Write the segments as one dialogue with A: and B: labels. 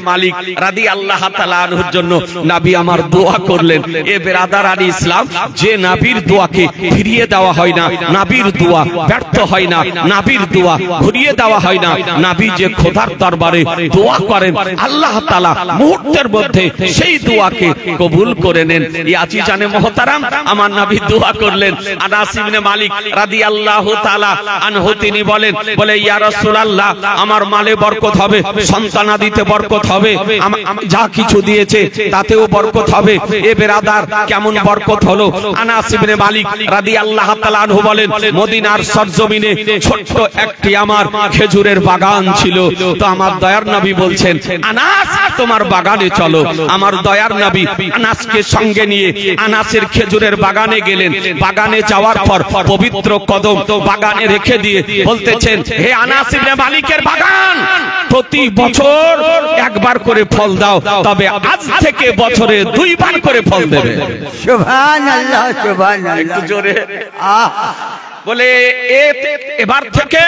A: মালিক রাদিয়াল্লাহু তাআলা আনহুর জন্য নবী আমার দোয়া করলেন। এ বেরাদারান ইসলাম, যে নবীর দোয়াকে ফিরিয়ে দেওয়া হয় না, নবীর দোয়া ব্যর্থ হয় না, নবীর দোয়া ঘুরিয়ে দেওয়া হয় না, নবী যে খোদার দরবারে দোয়া করেন আল্লাহ তাআলা মুহূর্তের মধ্যে সেই দোয়াকে কবুল করে নেন। এই আজিজানে মুহতারাম, আমার নবী দোয়া করলেন। আনাস ইবনে মালিক রাদিয়াল্লাহু তাআলা আনহু তিনি বলেন, বলে ইয়া রাসূলুল্লাহ, আমার মালে বরকত হবে, সন্তানাদিতে বরকত হবে, যা কিছু দিয়েছে তাতেও বরকত হবে। এ বেরাদার কেমন বরকত হলো? আনাস ইবনে মালিক রাদিয়াল্লাহু তাআলা আনহু বলেন, মদিনার সরজমিনে ছোট্ট একটি আমার খেজুরের বাগান ছিল। তো আমার দয়ার নবী বলছেন, আনাস তোমার বাগানে চলো। আমার দয়ার নবী আনাসকে সঙ্গে নিয়ে আনাসের খেজুরের বাগানে গেলেন। বাগানে যাওয়ার পর পবিত্র কদম বাগানে রেখে দিয়ে বলতেছেন, হে আনাস ইবনে মালিকের বাগান, প্রতি বছর একবার করে ফল দাও, তবে আজ থেকে বছরে 2 বার করে ফল দেবে।
B: সুবহানাল্লাহ, সুবহানাল্লাহ,
A: একটু জোরে। বলে এবার থেকে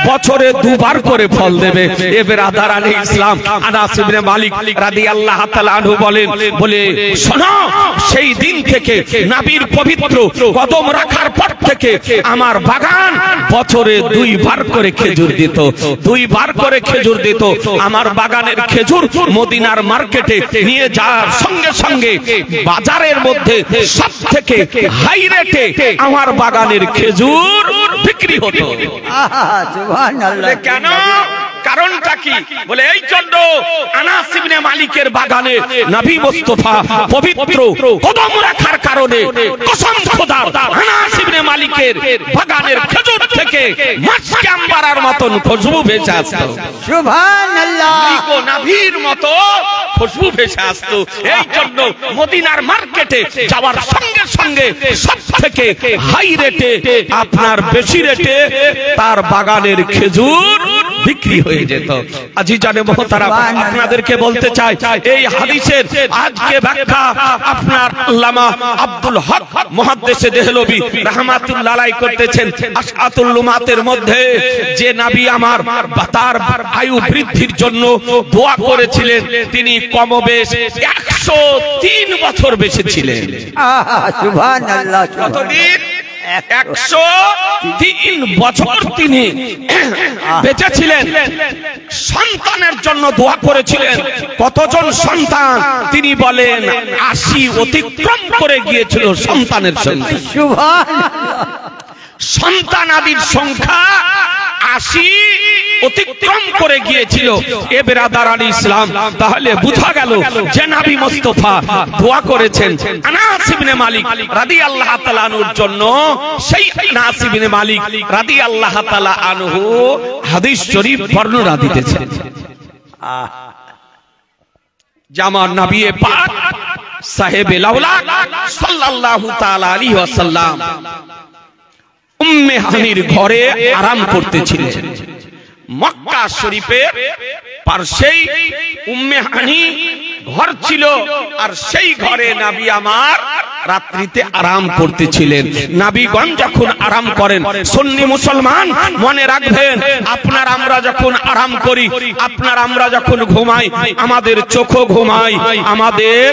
A: বছরে 2 বার করে ফল দেবে। এ বেরাদারান ইসলাম, আনাস ইবনে মালিক রাদিয়াল্লাহু তাআলা আনহু বলেন, বলে শোনো, সেই দিন থেকে নবীর পবিত্র কদম রাখার পর থেকে আমার বাগান বছরে 2 বার করে খেজুর দিত, 2 বার করে খেজুর দিত। আমার বাগানের খেজুর মদিনার মার্কেটে নিয়ে যাওয়ার সঙ্গে সঙ্গে বাজারের মধ্যে সবথেকে হাই রেটে আমার বাগানের খেজুর বিক্রি হতো।
B: সুবহানাল্লাহ।
A: কেন? কারণটা কি? বলে এই জন্য আনাস ইবনে মালিকের বাগানে নবী মুস্তাফা পবিত্র কদম রাখার কারণে কসম খোদার আনাস ইবনে মালিকের বাগানের খেজুর থেকে মাসকে আম্বারার মতন খুশবু ভেসে আসতো।
B: সুবহানাল্লাহ।
A: নবীর মতো খুশবু ভেসে আসতো। এই জন্য মদিনার মার্কেটে যাওয়ার সঙ্গে সঙ্গে সবথেকে হাই রেটে, আপনার বেশি রেটে তার বাগানের খেজুর বিক্রি হয়ে যেত। আজিজানে মুহতারাম, আপনাদেরকে বলতে চাই, এই হাদিসের আজকে ব্যাখ্যা আপনার আল্লামা আব্দুল হক মুহাদ্দিসে দেহলভী রাহমাতুল্লাহ আলাইহি করতেছেন। আশআতুল লুমাতের মধ্যে যে নবী আমার তার আয়ু বৃদ্ধির জন্য দোয়া করেছিলেন, তিনি কমবেশ 103 বছর বেঁচে ছিলেন।
B: সুবহানাল্লাহ।
A: কতদিন? 103 বছর তিনি বেঁচে ছিলেন। সন্তানের জন্য দোয়া করেছিলেন। কতজন সন্তান? তিনি বলেন 80 অতিক্রম করে গিয়েছিল সন্তানের সংখ্যা।
B: সুবহানাল্লাহ।
A: সন্তানাদির সংখ্যা 80 অতিক্রম করে গিয়েছিল। এ বেরাদারান ইসলাম, তাহলে বুঝা গেল যে নবী মুস্তাফা দোয়া করেছেন আনাস ইবনে মালিক রাদিয়াল্লাহু তাআলা আনহুর জন্য। সেই আনাস ইবনে মালিক রাদিয়াল্লাহু তাআলা আনহু হাদিস শরীফ বর্ণনা দিতেছেন, জামান নবী পাক সাহেবে লাউলাক সাল্লাল্লাহু তাআলা আলাইহি ওয়াসাল্লাম উম্মে হানির ঘরে আরাম করতেছিলেন। মক্কা শরীফের পাশেই উম্মে হানি ঘর ছিল, আর সেই ঘরে নবী আমার রাত্রিতে আরাম করতেছিলেন। নবীগণ যখন আরাম করেন, সুন্নি মুসলমান মনে রাখবেন, আপনার আমরা যখন আরাম করি, আপনার আমরা যখন ঘুমাই, আমাদের চোখও ঘুমায়, আমাদের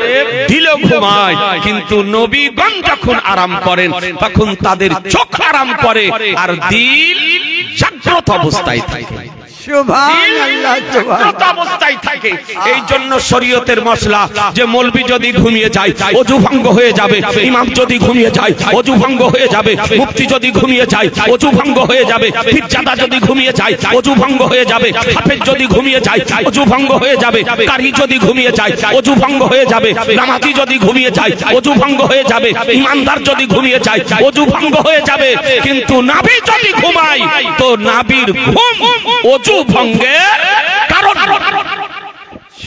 A: দিলও ঘুমায়, কিন্তু নবীগণ যখন আরাম করেন তখন তাদের চোখ আরাম করে আর দিল জাগ্রত অবস্থায় থাকে।
B: সুবহানাল্লাহ, সুবহানাল্লাহ।
A: অবস্থায় থাকে। এই জন্য শরীয়তের মশলা যে মৌলবি যদি ঘুমিয়ে যায় ওযু ভঙ্গ হয়ে যাবে, ইমাম যদি ঘুমিয়ে যায় ওযু ভঙ্গ হয়ে যাবে, মুফতি যদি ঘুমিয়ে যায় ওযু ভঙ্গ হয়ে যাবে, পীরজাদা যদি ঘুমিয়ে যায় ওযু ভঙ্গ হয়ে যাবে, হাফেজ যদি ঘুমিয়ে যায় ওযু ভঙ্গ হয়ে যাবে, কারি যদি ঘুমিয়ে যায় ওযু ভঙ্গ হয়ে যাবে, নামাজি যদি ঘুমিয়ে যায় ওযু ভঙ্গ হয়ে যাবে, ইমানদার যদি ঘুমিয়ে যায় ওযু ভঙ্গ হয়ে যাবে। কিন্তু নবী যদি ঘুমায় তো নবীর ঘুম ওযু ভঙ্গের কারণ।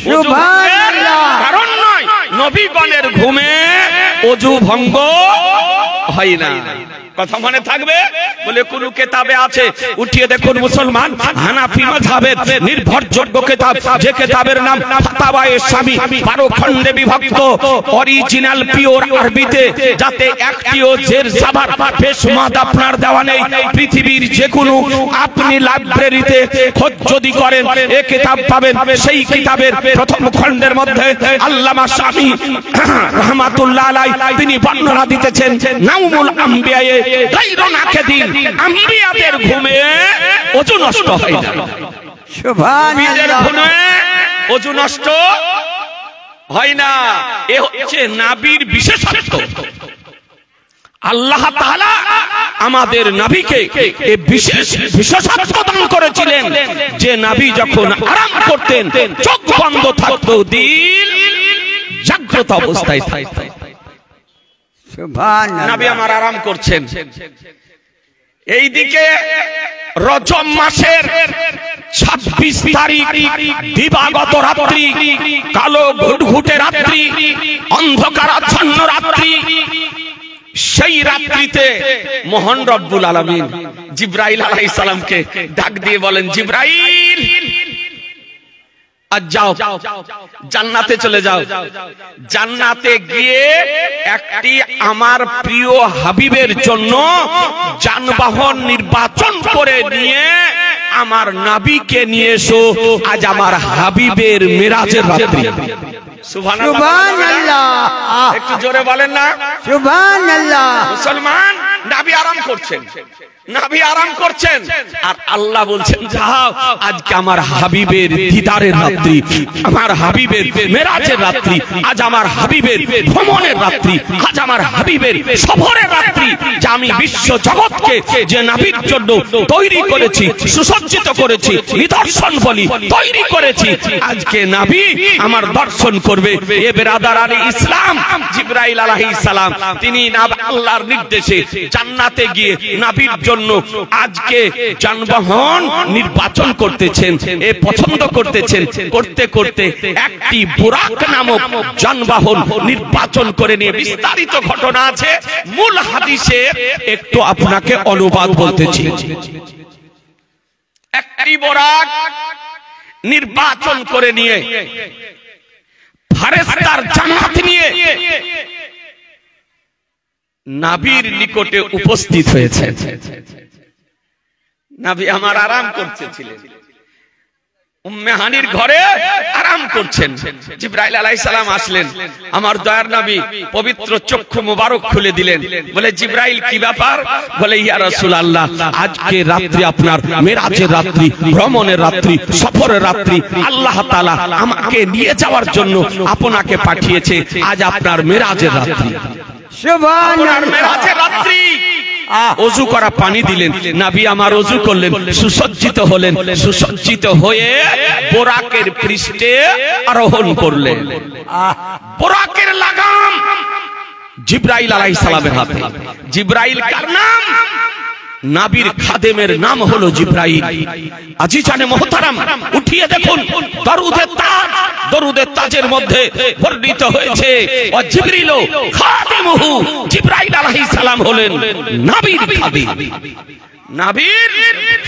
B: সুবহানাল্লাহ।
A: কারণ নয়, নবীগণের ঘুমে ওযু ভঙ্গ হয় না। কথা মনে থাকবে? বলে কোন কিতাবে আছে? উঠিয়ে দেখুন মুসলমান, হানাফি মাযহাবের নির্ভরযোগ্য কিতাব, যে কিতাবের নাম ফাতাওয়ায়ে শামী, 12 খণ্ডে বিভক্ত, অরিজিনাল পিওর আরবিতে, যাতে একটিও জের জাবার পেশমাদ আপনার দেওয়া নেই। পৃথিবীর যে কোনো আপনি লাইব্রেরিতে খোঁজ যদি করেন এই কিতাব পাবেন। সেই কিতাবের প্রথম খণ্ডের মধ্যে আল্লামা শামী রাহমাতুল্লাহ আলাইহি তিনি বর্ণনা দিতেছেন, নাউমুল আম্বিয়ায়ে গায়রু নাকিদিন, আম্বিয়াদের ঘুমে ওযু নষ্ট হয় না।
B: সুবহানাল্লাহ।
A: ঘুমে ওযু নষ্ট হয় না। এ হচ্ছে নবীর বিশেষত্ব। আল্লাহ তাআলা আমাদের নবীকে এই বিশেষ বিশেষত্ব দান করেছিলেন যে নবী যখন আরাম করতেন চোখ বন্ধ থাকতো, দিল জাগ্রত অবস্থায় থাকতো।
B: সুবহানাল্লাহ।
A: নবী আমার আরাম করছেন। এইদিকে রজব মাসের 26 তারিখ দিবাগত রাত্রি, কালো ঘুটঘুটে রাত্রি, অন্ধকারাচ্ছন্ন রাত্রি। সেই রাত্রিতে মহান রব্বুল আলামিন জিবরাইল আলাইহিস সালামকে ডাক দিয়ে বলেন, জিবরাইল আজ যাও, জান্নাতে চলে যাও। জান্নাতে গিয়ে একটি আমার প্রিয় হাবিবের জন্য যানবাহন নির্বাচন করে নিয়ে আমার নবীকে নিয়ে এসো। আজ আমার হাবিবের মেরাজের রাত্রি।
B: সুবহানাল্লাহ।
A: একটু জোরে বলেন না
B: সুবহানাল্লাহ।
A: মুসলমান, নবী আরাম করছেন, নবী আরাম করছেন, আর আল্লাহ বলছেন যাও, আজকে আমার হাবিবের দিদারের রাত্রি, আমার হাবিবের মেরাজের রাত্রি, আজ আমার হাবিবের ভ্রমণের রাত্রি, আজ আমার হাবিবের সফরের রাত্রি। যে আমি বিশ্ব জগৎকে যে নবীর জন্য তৈরি করেছি, সুসজ্জিত করেছি, নিদর্শন বলি তৈরি করেছি, আজকে নবী আমার দর্শন করবে। এ বেরাদারানে ইসলাম, জিবরাইল আলাইহিস সালাম তিনি আল্লাহর নির্দেশে জান্নাতে গিয়ে নবীর জন্য আজকে যানবাহন নির্বাচন করতেছেন, এ পছন্দ করতেছেন। করতে করতে একটি বুরাক নামক যানবাহন নির্বাচন করে নিয়ে বিস্তারিত ঘটনা আছে, মূল হাদিসে একটু আপনাকে অনুবাদ বলতেছি। একটি বুরাক নির্বাচন করে নিয়ে ফেরেশতার জামাত নিয়ে নবীর নিকটে উপস্থিত হয়েছে। নবী আমার আরাম করতেছিলেন, উম্মে হানির ঘরে আরাম করছেন। জিবরাইল আলাইহিস সালাম আসলেন, আমার দয়ার নবী পবিত্র চক্ষু মোবারক খুলে দিলেন। বলে, জিবরাইল কি ব্যাপার? বলে, ইয়া রাসূলুল্লাহ, আজকে রাত্রি আপনার মেরাজের রাত্রি, ভ্রমণের রাত্রি, সফরের রাত্রি। আল্লাহ তাআলা আমাকে নিয়ে যাওয়ার জন্য আপনাকে পাঠিয়েছে। আজ আপনার মেরাজের রাত্রি, সুবহানাল্লাহ, মেরাজের রাত্রি। ওযু করা পানি দিলেন, নবী আমার ওযু করলেন, সুসজ্জিত হলেন, সুসজ্জিত হয়ে বুরাকের পৃষ্ঠে আরোহণ করলেন। বুরাকের লাগাম জিবরাইল আলাইহিস সালামের হাতে। জিবরাইল কার নাম? নবীর খাদেমের নাম হলো জিবরাইল। আজিজানে মুহতারাম, উঠিয়ে দেখুন দরুদে তাজ, দরুদে তাজের মধ্যে বর্ণিত হয়েছে, ও জিবরিল খাদিমুহু, জিবরাইল আলাইহিস সালাম হলেন নবীর খাদিম। নবীর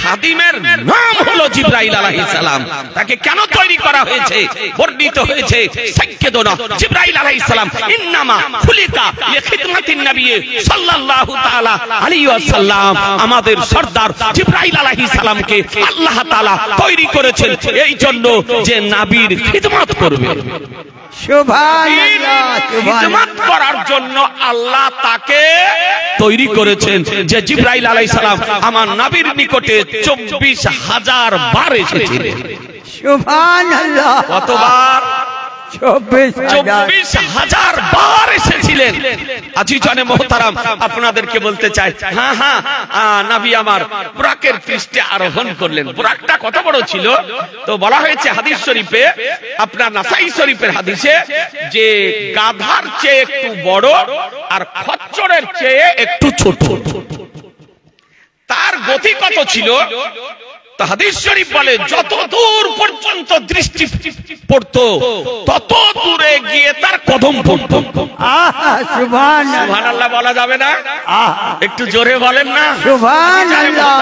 A: খাদিমের নাম হলো জিবরাইল আলাইহিস সালাম। তাকে কেন তৈরি করা হয়েছে? বর্ণিত হয়েছে সাইয়্যিদুনা জিবরাইল আলাইহিস সালাম ইন্নামা খুলিকা লিখিদমাতিন নবী সাল্লাল্লাহু তাআলা আলাইহি ওয়াসাল্লাম। আমাদের সরদার জিবরাইল আলাইহিস সালামকে আল্লাহ তাআলা তৈরি করেছেন এই জন্য যে নবীর খিদমত করবে।
B: সুবহানাল্লাহ।
A: খিদমত করার জন্য আল্লাহ তাকে তৈরি করেছেন। যে জিবরাইল আলাইহিস সালাম আমার নবীর নিকটে 24,000 বার এসেছিলেন।
B: সুবহানাল্লাহ।
A: কতবার?
B: 24,000
A: বার এসেছিলেন। আজিজানে মুহতারাম, আপনাদেরকে বলতে চাই, হ্যাঁ, নবী আমার বুরাকের পৃষ্ঠে আরোহণ করলেন। বুরাকটা কত বড় ছিল? তো বলা হয়েছে হাদিস শরীফে, আপনার নাসাই শরীফের হাদিসে, যে গাধার চেয়ে একটু বড় আর খচ্চরের চেয়ে একটু ছোট। তার গতি কত ছিল? তো হাদিস শরীফ বলে যত দূর পর্যন্ত দৃষ্টি পড়তো তত দূরে গিয়ে তার কদম পড়তো। সুবহানাল্লাহ বলা যাবে না? একটু জোরে বলেন না
B: সুবহানাল্লাহ।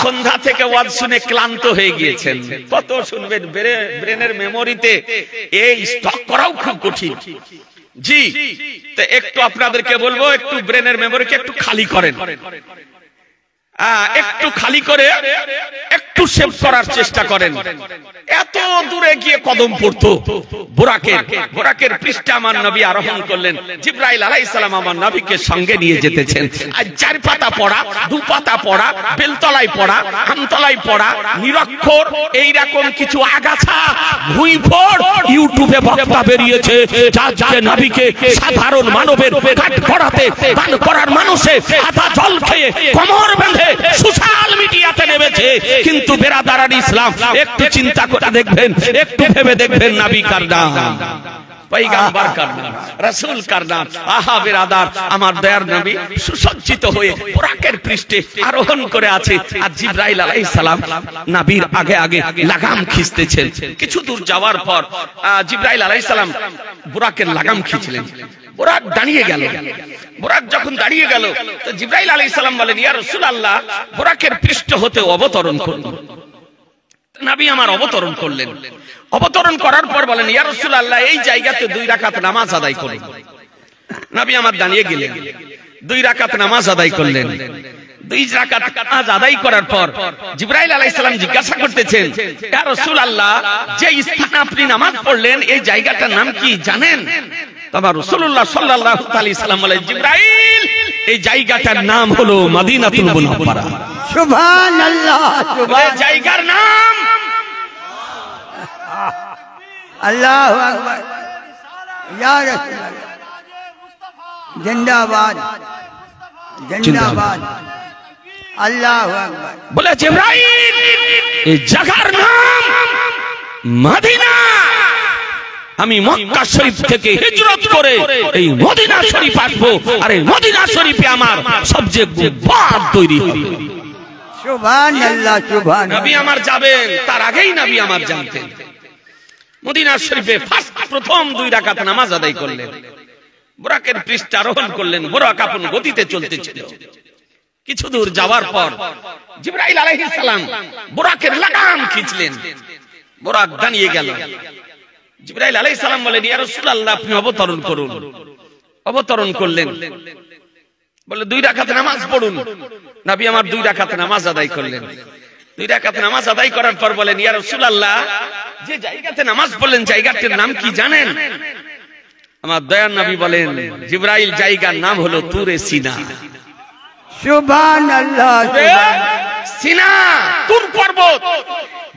A: সন্ধ্যা থেকে ওয়াজ শুনে ক্লান্ত হয়ে গিয়েছেন, কত শুনবেন, ব্রেনের মেমোরিতে এই স্টক করাও খুব কঠিন। জি, তো একটু আপনাদেরকে বলবো, একটু ব্রেনের মেমোরিকে একটু খালি করেন, একটু খালি করে একটু সেভ করার চেষ্টা করেন। এত দূরে গিয়ে কদম পড়তো বোরাকের পৃষ্ঠে আমার নবী আরোহণ করলেন। জিবরাইল আলাইহিস সালাম আমার নবীকে সঙ্গে নিয়ে যেতেছেন। আর 4 পাতা পড়া, 2 পাতা পড়া, বেলতলায় পড়া, আমতলায় পড়া, নিরক্ষর এইরকম কিছু আগাছা ভুঁইফোড় ইউটিউবে বক্তা বেরিয়েছে, যার নবীকে সাধারণ মানবের কাঠ করাতে দান করার মানুষে আধা জল খেয়ে কোমর বেঁধে সোশ্যাল মিডিয়াতে নেমেছে। কিন্তু বেরাদারান ইসলাম, একটু চিন্তা করে দেখবেন, একটু ভেবে দেখবেন, নবী কার নাম, পয়গম্বর কার নাম, রাসূল কার নাম। আহা বেরাদার, আমার দয়ার নবী সুসজ্জিত হয়ে বুরাকের পৃষ্ঠে আরোহণ করে আছে, আর জিবরাইল আলাইহিস সালাম নবীর আগে আগে লাগাম খিঁচতেছেন। কিছু দূর যাওয়ার পর জিবরাইল আলাইহিস সালাম বুরাকের লাগাম খিঁচলেন। বুরাক দাঁড়িয়ে গেল। বুরাক যখন দাঁড়িয়ে গেল, তো জিবরাইল আলাইহিস সালাম বলেন, ইয়া রাসূলুল্লাহ, বুরাকের পৃষ্ঠ হতে অবতরণ করুন। নবী আমার অবতরণ করলেন। অবতরণ করার পর বলেন, ইয়া রাসূলুল্লাহ, এই জায়গাতে 2 রাকাত নামাজ আদায় করুন। নবী আমার দাঁড়িয়ে গেলেন, 2 রাকাত নামাজ আদায় করলেন। 2 রাকাত নামাজ আদায় করার পর জিবরাইল আলাইহিস সালাম জিজ্ঞাসা করতেছেন, ইয়া রাসূলুল্লাহ, যে স্থানে আপনি নামাজ পড়লেন এই জায়গাটার নাম কি জানেন? তবে রাসূলুল্লাহ সাল্লাল্লাহু আলাইহি সাল্লাম বলেন, জিবরাইল, এই জায়গাটার নাম হলো মদিনাতুল মুনাওয়ারা।
B: সুবহানাল্লাহ।
A: এই জায়গার নাম
B: আল্লাহু আকবার। ইয়া রাসূলুল্লাহ, জিন্দাবাদ জিন্দাবাদ। আল্লাহু আকবার।
A: বলে, জিবরাইল, এই জায়গার নাম মদিনা। আমি মক্কা শরীফ থেকে হিজরত করে এই মদিনা শরীফ আসবো, আর এই মদিনা শরীফে আমার সবচেয়ে বড় তৈরি হবে।
B: সুবহানাল্লাহ সুবহানাল্লাহ।
A: নবী আমার যাবেন, তার আগেই নবী আমার জানতেন। মদিনা শরীফে প্রথম 2 রাকাত নামাজ আদায় করলেন, বুরাকের পৃষ্ঠে আরোহণ করলেন। বুরাক আপন গতিতে চলতেছিল। কিছু দূর যাওয়ার পর জিবরাইল আলাইহিস সালাম বুরাকের লাগাম খিঁচলেন। বুরাক দাঁড়িয়ে গেল। জিবরাইল আলাইহিস সালাম বলেন, ইয়া রাসূলুল্লাহ, আপনি অবতরণ করুন। অবতরণ করলেন। বলে, 2 রাকাত নামাজ পড়ুন। নবী আমার 2 রাকাত নামাজ আদায় করলেন। 2 রাকাত নামাজ আদায় করার পর বলেন, ইয়া রাসূলুল্লাহ, যে জায়গাতে নামাজ পড়লেন জায়গাটার নাম কি জানেন? আমার দয়ার নবী বলেন, জিবরাইল, জায়গার নাম হলো তুরে সিনা।
B: সুবহানাল্লাহ।
A: সিনা, তুর পর্বত,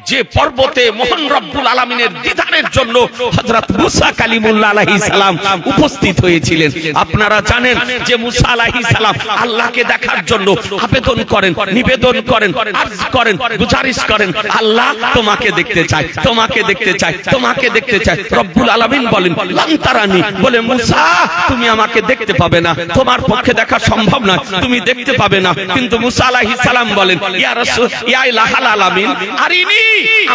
A: যে পর্বতে মহান রব্বুল আলামিনের দিদারের জন্য হযরত মুসা কালিমুল্লাহ আলাইহিস সালাম উপস্থিত হয়েছিলেন। আপনারা জানেন যে মুসা আলাইহিস সালাম আল্লাহকে দেখার জন্য আবেদন করেন, নিবেদন করেন, আরজ করেন, গুজারিশ করেন, আল্লাহ তোমাকে দেখতে চাই, তোমাকে দেখতে চাই, তোমাকে দেখতে চাই। রব্বুল আলামিন বলেন, লান তারানি, বলে, মুসা, তুমি আমাকে দেখতে পাবে না, তোমার পক্ষে দেখা সম্ভব নয়, তুমি দেখতে পাবে না। কিন্তু মুসা আলাইহিস সালাম বলেন, ইয়া রাসূল, ইয়া ইলাহাল আলামিন, আরিনি,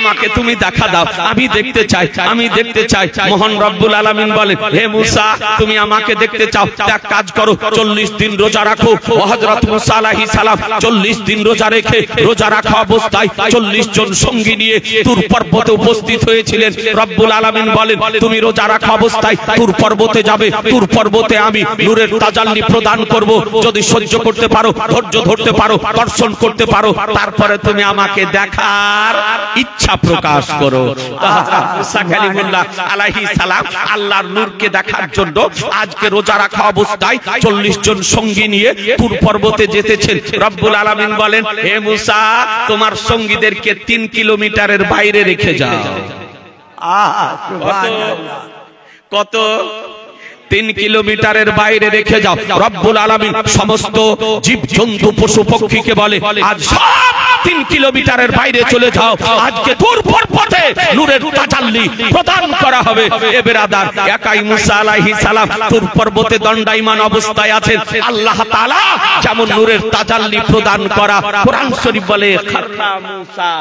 A: আমাকে তুমি দেখা দাও, আমি দেখতে চাই, আমি দেখতে চাই। মহান রব্বুল আলামিন বলেন, হে মুসা, তুমি আমাকে দেখতে চাও, এক কাজ করো, 40 দিন রোজা রাখো। হযরত মুসা আলাইহিস সালাম 40 দিন রোজা রেখে, রোজা রাখা অবস্থায় 40 জন সঙ্গী নিয়ে তুর পর্বতে উপস্থিত হয়েছিলেন। রব্বুল আলামিন বলেন, তুমি রোজা রাখা অবস্থায় তুর পর্বতে যাবে, তুর পর্বতে আমি নূরের তাজাল্লি প্রদান করব। যদি সহ্য করতে পারো, ধৈর্য ধরতে পারো, দর্শন করতে পারো, তারপরে তুমি আমাকে দেখার ইচ্ছা প্রকাশ করো। হযরত মুসা কালিমুল্লাহ আলাইহিস সালাম আল্লাহর নূরকে দেখার জন্য আজকে রোজা রাখা অবস্থায় 40 জন সঙ্গী নিয়ে তুর পর্বতে যেতেছেন। রব্বুল আলামিন বলেন, হে মুসা, তোমার সঙ্গীদেরকে 3 কিলোমিটারের বাইরে রেখে যাও।
B: সুবহানাল্লাহ।
A: কত? 3 কিলোমিটারের বাইরে রেখে যাও। রব্বুল আলামিন সমস্ত জীবজন্তু পশু পক্ষীকে বলে আজ সব 3 কিলোমিটারের বাইরে চলে যাও, আজকে দূর পর্বতে নূরের তাজাল্লি প্রদান করা হবে। এ বেরাদার, একাই মুসা আলাইহিস সালাম তুর পর্বতে দণ্ডায়মান অবস্থায় আছেন। আল্লাহ তাআলা যেমন নূরের তাজাল্লি প্রদান করা, কোরআন শরীফ বলে খাররা মুসা,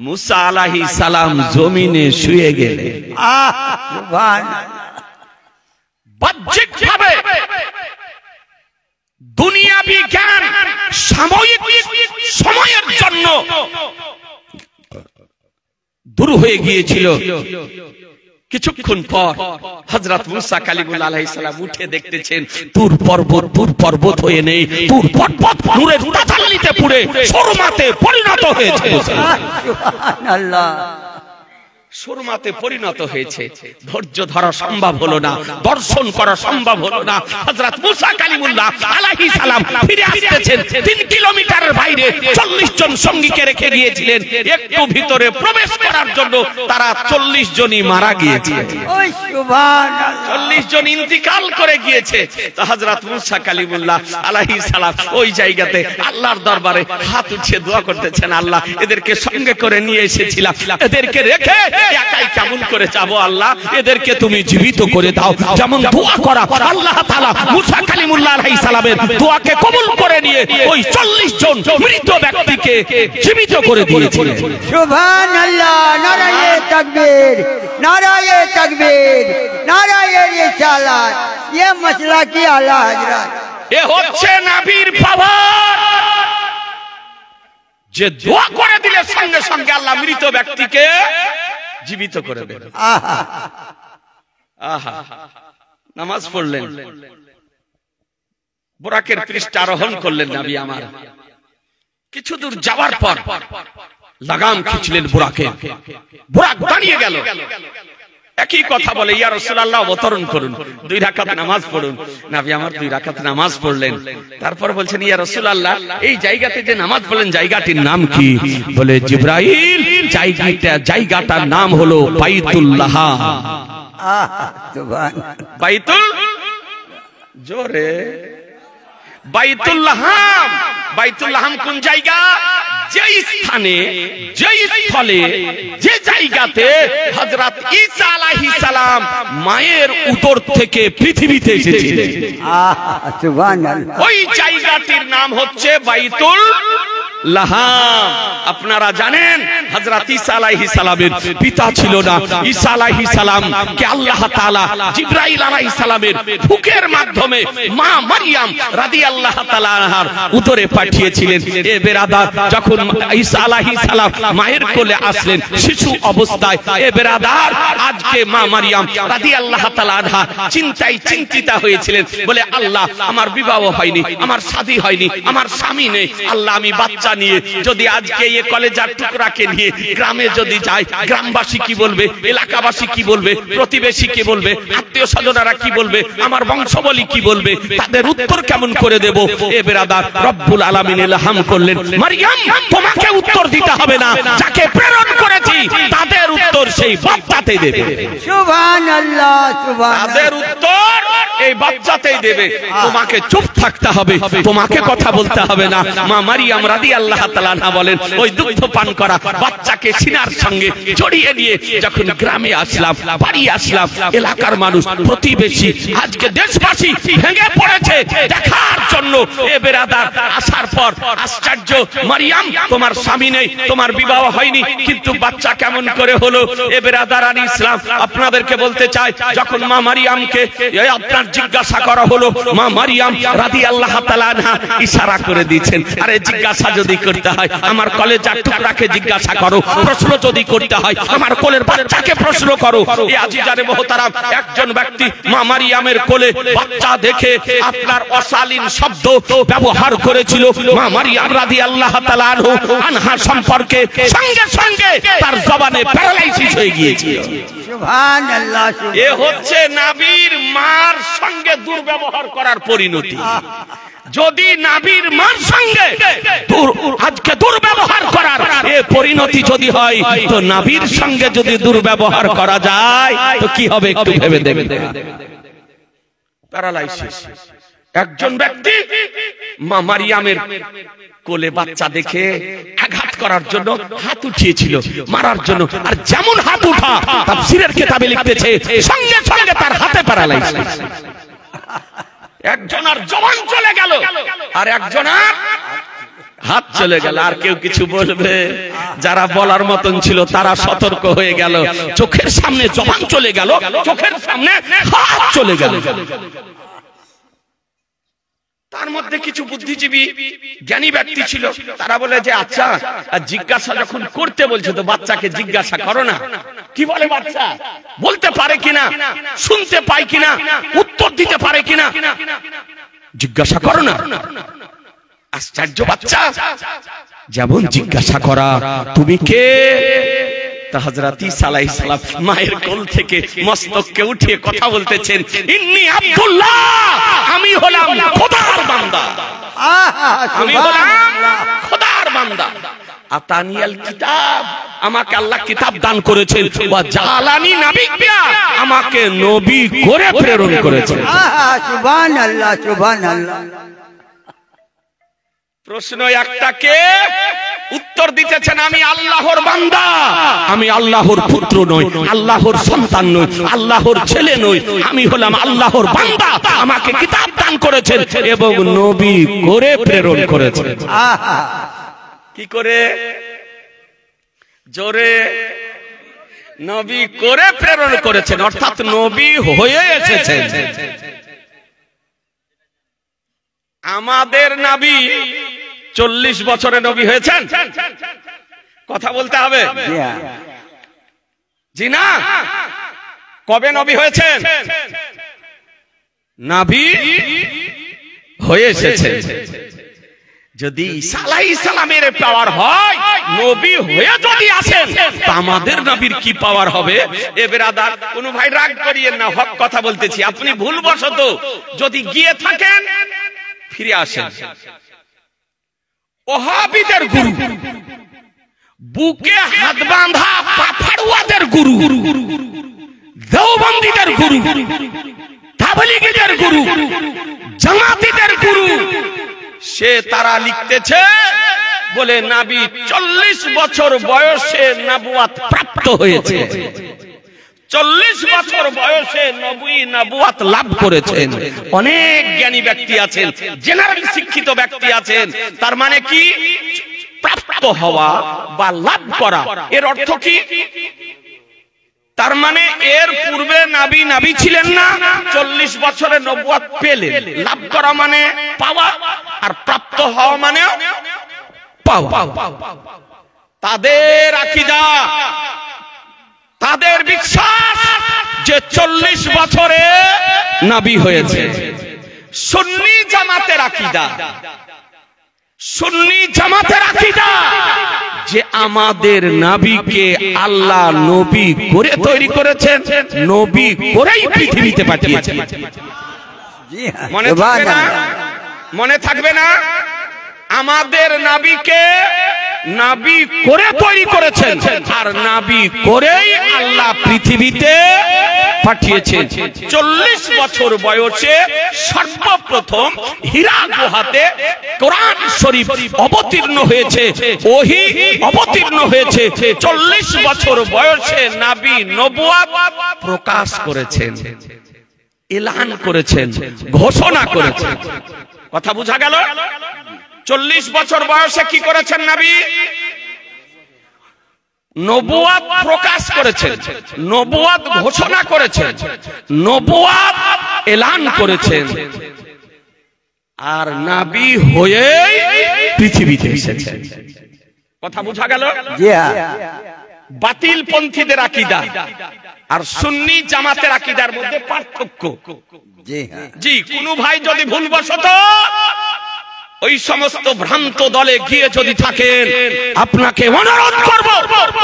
A: মুসা আলাইহিস সালাম জমিনে শুয়ে গেলেন।
B: সুবহানাল্লাহ।
A: বাহ্যিকভাবে দুনিয়াবি জ্ঞান সাময়িক সময়ের জন্য দূর হয়ে গিয়েছিল। কিছুক্ষণ পর হযরত মুসা কালিমুল্লাহ আলাইহিস সালাম উঠে দেখতেছেন তুর পর্বত হয়ে নেই, তুর পর্বত নূরের তাজাল্লিতে পুড়ে সুরমাতে পরিণত হয়েছে।
B: সুবহানাল্লাহ।
A: সুরমাতে পরিণত হয়েছে। ধৈর্য ধরা সম্ভব হলো না, দর্শন করা সম্ভব হলো না। হযরত মুসা কালিমুল্লাহ আলাইহিস সালাম ফিরে আসতেছেন। 3 কিলোমিটারের বাইরে 40 জন সঙ্গীকে রেখে গিয়েছিলেন। একটু ভিতরে প্রবেশ করার জন্য তারা 40 জনই মারা গিয়েছে।
B: ওই সুবহানাল্লাহ।
A: 40 জন ইন্তিকাল করে গিয়েছে। তো হযরত মুসা কালিমুল্লাহ আলাইহিস সালাম ওই জায়গাতে আল্লাহর দরবারে হাত উঠিয়ে দোয়া করতেছেন, আল্লাহ এদেরকে সঙ্গে করে নিয়ে এসেছিলাম, এদেরকে রেখে একাই কেমন করে যাব আল্লাহ, এদেরকে তুমি জীবিত করে দাও। যেমন দোয়া করা, আল্লাহ তাআলা মুসা কালিমুল্লাহ আলাইহিস সালামের দোয়াকে কবুল করে নিয়ে ওই 40 জন মৃত ব্যক্তিকে জীবিত করে দিয়েছিলেন।
B: সুবহানাল্লাহ। নারায়ে তাকবীর, নারায়ে তাকবীর, নারায়ে রিসালাত। ये मसला की आला हजरत।
A: এ হচ্ছে নবীর পাওয়ার, যে দোয়া করে দিলে সঙ্গে সঙ্গে আল্লাহ মৃত ব্যক্তিকে জীবিত করে দেন।
B: आहा
A: আহা, নামাজ পড়লেন, বুরাকের পৃষ্ঠ আরোহণ করলেন নবী আমার। কিছু দূর যাওয়ার পর লাগাম খিঁচলেন বুরাকে, বুরাক দাঁড়িয়ে গেল। একই কথা বলে, ইয়া রাসূলুল্লাহ অবতরণ করুন, 2 রাকাত নামাজ পড়ুন। নবী আমার 2 রাকাত নামাজ পড়লেন। তারপর বলছেন, ইয়া রাসূলুল্লাহ এই জায়গাতে যে নামাজ পড়লেন জায়গাটির নাম কি? বলে, জিবরাইল জায়গাটার নাম হলো বাইতুল্লাহ।
B: आहा सुबहान।
A: বাইতুল জোরে বাইতুল্লাহ। বাইতুল্লাহ কোন জায়গা? যেই স্থানে, যেই স্থলে, যে জায়গাতে হযরত ঈসা আলাইহিস সালাম মায়ের উদর থেকে পৃথিবীতে এসেছিলেন,
B: आहा सुबहानल्लाह।
A: ওই জায়গাটির নাম হচ্ছে বাইতুল লাহাম। আপনারা জানেন হযরত ঈসা আলাইহিস সালামের পিতা ছিল না। ঈসা আলাইহিস সালাম কে আল্লাহ তাআলা জিবরাইল আলাইহিস সালামের ফুকের মাধ্যমে মা মারিয়াম রাদিয়াল্লাহু তাআলা আনহার উদরে পাঠিয়েছিলেন। এ বেরাদার, যখন ঈসা আলাইহিস সালাম মায়ের কোলে আসলেন শিশু অবস্থায়, এ বেরাদার আজকে মা মারিয়াম রাদিয়াল্লাহু তাআলা আনহা চিন্তিতা হয়েছিলেন। বলে, আল্লাহ আমার বিবাহ হয়নি, আমার শাদী হয়নি, আমার স্বামী নেই, আল্লাহ আমি বাচ্চা নিয়ে যদি আজকে এই কলেজার টুকরাকে নিয়ে গ্রামে যদি যাই, গ্রামবাসী কি বলবে, এলাকাবাসী কি বলবে, প্রতিবেশী কি বলবে, আত্মীয় স্বজনেরা কি বলবে, আমার বংশবলী কি বলবে, তাদের উত্তর কেমন করে দেব? এ বেরাদার, রব্বুল আলামিন ইলহাম করলেন, মারিয়াম তোমাকে উত্তর দিতে হবে না, যাকে প্রেরণ করেছি তাদের উত্তর সেই বাচ্চাতেই দেবে।
B: সুবহানাল্লাহ সুবহানাল্লাহ।
A: তাদের উত্তর এই বাচ্চাতেই দেবে। তোমাকে চুপ থাকতে হবে, তোমাকে কথা বলতে হবে না। মা মারিয়াম রাদিয়াল্লাহু তাআলা আনহা বলেন, ওই দুগ্ধ পান করা বাচ্চাকে সিনার সঙ্গে জড়িয়ে নিয়ে যখন গ্রামে আসলাম, বাড়ি আসলাম, এলাকার মানুষ, প্রতিবেশী, আজকে দেশবাসী ভেঙে পড়েছে দেখার জন্য। এ বেরাদার, আসার পর আশ্চর্য, মারিয়াম তোমার স্বামী নেই, তোমার বিবাহ হয়নি, কিন্তু বাচ্চা কেমন করে হলো? এ বেরাদার আলী ইসলাম, আপনাদেরকে বলতে চাই, যখন মা মারিয়ামকে আপনার জিজ্ঞাসা করা হলো, মা মারিয়াম রাদিয়াল্লাহু তাআলা আনহা ইশারা করে দিয়েছেন, আরে জিজ্ঞাসা যদি করতে হয় আমার কলেজার টুকরাকে জিজ্ঞাসা করো, প্রশ্ন যদি করতে হয় আমার কোলের বাচ্চাকে প্রশ্ন করো। এই আজিজানে মোহতারাম, একজন ব্যক্তি মা মারিয়ামের কোলে বাচ্চা দেখে আপনার অশালীন শব্দ ব্যবহার করেছিল। মা মারিয়াম রাদিয়াল্লাহু তাআলা আনহা সম্পর্কে সঙ্গে সঙ্গে তার জবানে প্যারালাইসিস হয়ে গিয়েছিল।
B: সুবহানাল্লাহ।
A: এ হচ্ছে নবীর মার সঙ্গে দুর্ব্যবহার করার পরিণতি। যদি নবীর মার সঙ্গে আজকে দুর্ব্যবহার করার এ পরিণতি যদি হয়, তো নবীর সঙ্গে যদি দুর্ব্যবহার করা যায় তো কি হবে একটু ভেবে দেখবেন। প্যারালাইসিস। একজন ব্যক্তি মা মারিয়ামের কোলে বাচ্চা দেখে আঘাত করার জন্য হাত উঠিয়েছিল, মারার জন্য। আর যেমন হাত উঠা, তাফসীরের কিতাবে লিখতেছে সঙ্গে সঙ্গে তার হাতে প্যারালাইসিস। একজনের জবান চলে গেল, আর একজনের হাত চলে গেল। আর কেউ কিছু বলবে? যারা বলার মতন ছিল তারা সতর্ক হয়ে গেল। চোখের সামনে জবান চলে গেল, চোখের সামনে হাত চলে গেল। তার মধ্যে কিছু বুদ্ধিজীবী জ্ঞানী ব্যক্তি ছিল, তারা বলে যে আচ্ছা, জিজ্ঞাসা যখন করতে বলছে তো বাচ্চাকে জিজ্ঞাসা করো না, কি বলে বাচ্চা, বলতে পারে কিনা, শুনতে পায় কিনা, উত্তর দিতে পারে কিনা, জিজ্ঞাসা করো না। আশ্চর্য বাচ্চা, যেমন জিজ্ঞাসা করা তুমি কে? তা হযরত ঈসা আলাইহিস সালাম মায়ের কোল থেকে মস্তককে উঠিয়ে কথা বলতেছেন, ইন্নী আব্দুল্লাহ, আমি হলাম খোদার বান্দা, আমি হলাম খোদার বান্দা। আতানিয়াল কিতাব, আমাকে আল্লাহ কিতাব দান করেছেন, ওয়া জালানি নাবিয়্যা, আমাকে নবী করে প্রেরণ করেছেন।
B: সুবহানাল্লাহ, সুবহানাল্লাহ।
A: প্রশ্ন একটা, কে? উত্তর দিতেছেন আমি আল্লাহর বান্দা, আমি আল্লাহর পুত্র নই, আল্লাহর সন্তান নই, আল্লাহর ছেলে নই, আমি হলাম আল্লাহর বান্দা, আমাকে কিতাব দান করেছেন এবং নবী করে প্রেরণ করেছেন। কি করে? জোরে, নবী করে প্রেরণ করেছেন, অর্থাৎ নবী হয়ে এসেছেন। আমাদের নবী 40 বছরে নবী হয়েছেন, কথা বলতে হবে। জি না? কবে নবী হয়েছেন? নবী হয়ে এসেছেন। যদি ঈসা আলাইহিস সালামের পাওয়ার হয়, নবী হয়ে যদি আসেন, তা আমাদের নবীর কি পাওয়ার হবে? এ বেরাদার, কোন ভাই রাগ করিয়েন না, হক কথা বলতেছি। আপনি ভুলবশত যদি গিয়ে থাকেন, ফিরে আসেন। ওহাবিদের গুরু, বুকে হাত বাঁধা পাফাড়ুয়াদের গুরু, দেওবন্দীদের গুরু, তাবলীগীদের গুরু, জামাতীদের গুরু, সে তারা লিখতেছে বলে নবী 40 বছর বয়সে নবুয়ত প্রাপ্ত হয়েছে, 40 বছর বয়সে নবুয়ত লাভ করেছেন। অনেক জ্ঞানী ব্যক্তি আছেন, জেনারেল শিক্ষিত ব্যক্তি আছেন। তার মানে কি? প্রাপ্ত হওয়া বা লাভ করা। এর অর্থ কি? তার মানে এর পূর্বে নবী ছিলেন না, 40 বছরে নবুয়ত পেলেন। লাভ করা মানে পাওয়া, আর প্রাপ্ত হওয়া মানে পাওয়া। তাদের আকীদা, তাদের বিশ্বাস যে 40 বছরে নবী হয়েছে। সুন্নি জামাতের আকীদা, সুন্নি জামাতের আকীদা যে আমাদের নবীকে আল্লাহ নবী করে তৈরি করেছেন, নবী করেই পৃথিবীতে পাঠিয়েছেন। মনে থাকবে না? মনে থাকবে না? আমাদের নবীকে নবী করে তৈরি করেছেন, আর নবী করেই আল্লাহ পৃথিবীতে পাঠিয়েছেন। 40 বছর বয়সে সর্বপ্রথম হীরা গুহাতে কোরআন শরীফ অবতীর্ণ হয়েছে, ওহী অবতীর্ণ হয়েছে। 40 বছর বয়সে নবী নবুয়ত প্রকাশ করেছেন, এলান করেছেন, ঘোষণা করেছেন। কথা বোঝা গেল? 40 বছর বয়সে কি করেছেন নবী? নবুয়ত প্রকাশ করেছেন, নবুয়ত ঘোষণা করেছেন, নবুয়ত এলান করেছেন, আর নবী হয়ে পৃথিবীতে এসেছেন। কথা বোঝা গেল? বাতিল পন্থীদের আকীদা আর সুন্নি জামাতের আকীদার মধ্যে পার্থক্য। জি, কোন ভাই যদি ভুলবশত ওই সমস্ত ভ্রান্ত দলে গিয়ে যদি থাকেন, আপনাকে অনুরোধ করব,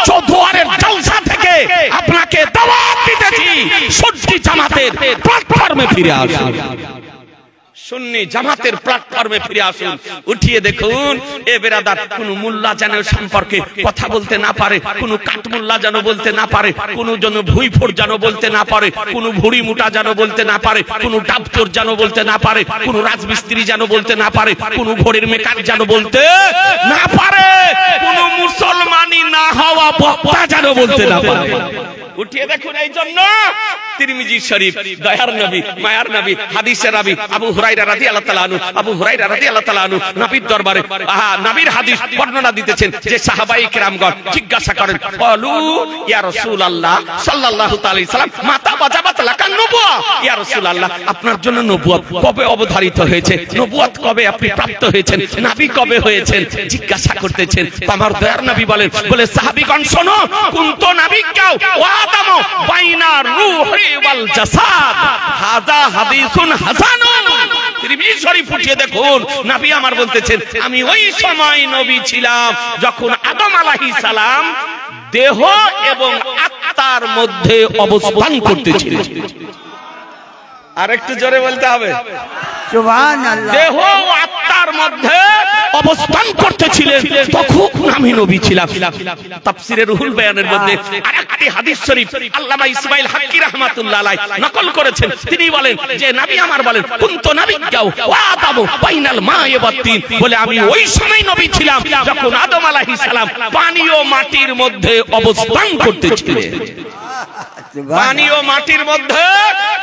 A: চৌধুরীর জলসা থেকে আপনাকে দাওয়াত দিতেছি, সুন্নি জামাতের প্ল্যাটফর্মে ফিরে আসুন। সুন্নি জামাতের প্ল্যাটফর্মে ফিরে আসুন। উঠিয়ে দেখুন এ বেরাদার, কোন মোল্লা যেন সম্পর্কে কথা বলতে না পারে, কোন কাঠমোল্লা যেন বলতে না পারে, কোন যেন ভুইফোর যেন বলতে না পারে, কোন ভুড়ি মুটা যেন বলতে না পারে, কোন ডাবচোর যেন বলতে না পারে, কোন রাজমিস্ত্রি যেন বলতে না পারে, কোন ঘড়ির মেকার যেন বলতে না পারে, কোন মুসলমানি না হওয়া বক্তা যেন বলতে না পারে। উঠিয়ে দেখুন। এই জন্য তিরমিজি শরীফ, দয়ার নবী, মায়ার নবী, হাদিসের নবী আবু হুরায়রা রাদিয়াল্লাহু তাআলা আনহু, আবু হুরায়রা রাদিয়াল্লাহু তাআলা আনহু নবীর দরবারে নবীর হাদিস বর্ণনা দিতেছেন যে সাহাবায়ে কেরামগণ জিজ্ঞাসা করেন, ক্বালু ইয়া রাসূলুল্লাহ সাল্লাল্লাহু তাআলা আলাইহি সাল্লাম, মাতা বাজাবাত লাকান নবুয়া, ইয়া রাসূলুল্লাহ আপনার জন্য নবুয়ত কবে অবধারিত হয়েছে, নবুয়ত কবে আপনি প্রাপ্ত হয়েছেন, নবী কবে হয়েছেন জিজ্ঞাসা করতেছেন। আমার দয়ার নবী বলেন, বলে সাহাবীগণ শোনো, কুনতু নাবিয়্যাও ওয়া আদামু বাইনা রূহি ওয়াল জাসাদ, হাযা হাদিসুন হাসানুন। তিরমিজি শরীফ উঠিয়ে দেখুন, নবী আমার বলতেছেন আমি ওই সময় নবী ছিলাম যখন আদম আলাইহিস সালাম দেহ এবং আত্মার মধ্যে অবস্থান করতেছিলেন। আরেকটু জোরে বলতে হবে,
B: সুবহানাল্লাহ।
A: দেহ ও আত্মার মধ্যে অবস্থান করতেছিলেন তখন আমি নবী ছিলাম। তাফসীরে রুহুল বায়ানের মধ্যে আরেকটি হাদিস শরীফ আল্লামা ইসমাঈল হাক্কি রাহমাতুল্লাহ আলাইহি নকল করেছেন। তিনি বলেন যে নবী আমার বলেন, কুনতু নাবিয়্যাও ওয়া আদামু বাইনাল মা'i ওয়াত-তিন, বলে আমি ওই সময় নবী ছিলাম যখন আদম আলাইহিস সালাম পানি ও মাটির মধ্যে অবস্থান করতেছিলেন। পানি ও মাটির মধ্যে